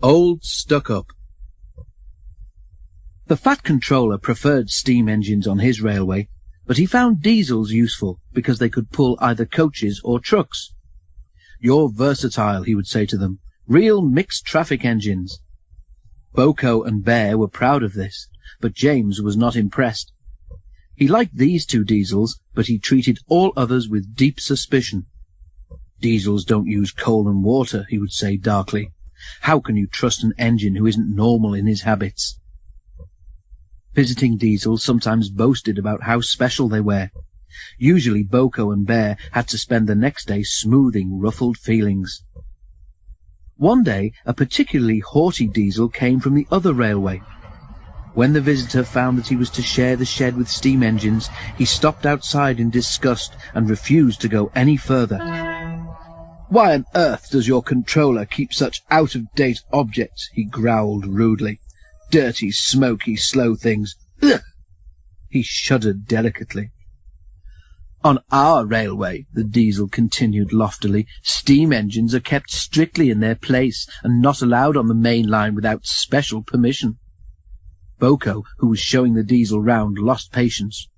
Old Stuck-Up. The Fat Controller preferred steam engines on his railway, but he found diesels useful because they could pull either coaches or trucks. "You're versatile," he would say to them. "Real mixed-traffic engines." Boko and Bear were proud of this, but James was not impressed. He liked these two diesels, but he treated all others with deep suspicion. "Diesels don't use coal and water," he would say darkly. "How can you trust an engine who isn't normal in his habits?" Visiting diesels sometimes boasted about how special they were. Usually Boko and Bear had to spend the next day smoothing ruffled feelings. One day a particularly haughty diesel came from the other railway. When the visitor found that he was to share the shed with steam engines, he stopped outside in disgust and refused to go any further. "Why on earth does your controller keep such out-of-date objects?" he growled rudely. "Dirty, smoky, slow things. Ugh!" He shuddered delicately. "On our railway," the diesel continued loftily, "steam engines are kept strictly in their place and not allowed on the main line without special permission." Boko, who was showing the diesel round, lost patience.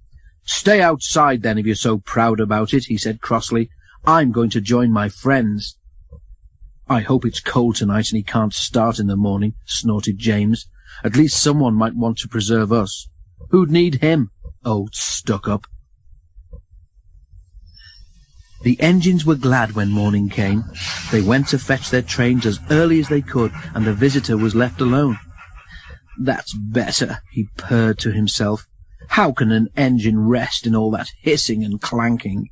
"Stay outside then if you're so proud about it," he said crossly. "I'm going to join my friends." "I hope it's cold tonight and he can't start in the morning," snorted James. "At least someone might want to preserve us. Who'd need him, old stuck-up?" The engines were glad when morning came. They went to fetch their trains as early as they could, and the visitor was left alone. "That's better," he purred to himself. "How can an engine rest in all that hissing and clanking?"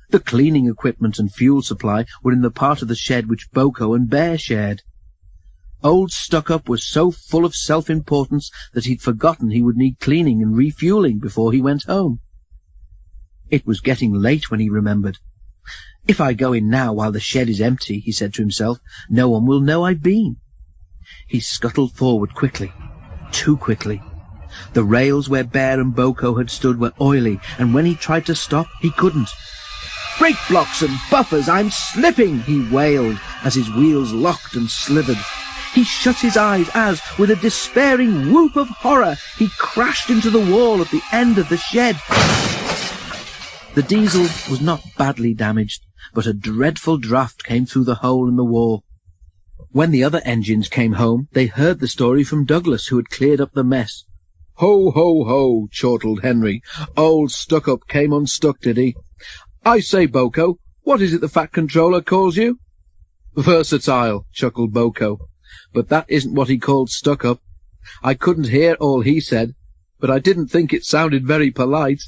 The cleaning equipment and fuel supply were in the part of the shed which Boko and Bear shared. Old Stuck-Up was so full of self-importance that he'd forgotten he would need cleaning and refueling before he went home. It was getting late when he remembered. "If I go in now while the shed is empty," he said to himself, "no one will know I've been." He scuttled forward quickly, too quickly. The rails where Bear and Boko had stood were oily, and when he tried to stop, he couldn't. "Brake blocks and buffers, I'm slipping!" he wailed as his wheels locked and slithered. He shut his eyes as, with a despairing whoop of horror, he crashed into the wall at the end of the shed. The diesel was not badly damaged, but a dreadful draught came through the hole in the wall. When the other engines came home, they heard the story from Douglas, who had cleared up the mess. "Ho, ho, ho," chortled Henry. "Old Stuck-Up came unstuck, did he? I say, Boko, what is it the Fat Controller calls you?" "Versatile," chuckled Boko. "But that isn't what he called Stuck-Up. I couldn't hear all he said, but I didn't think it sounded very polite."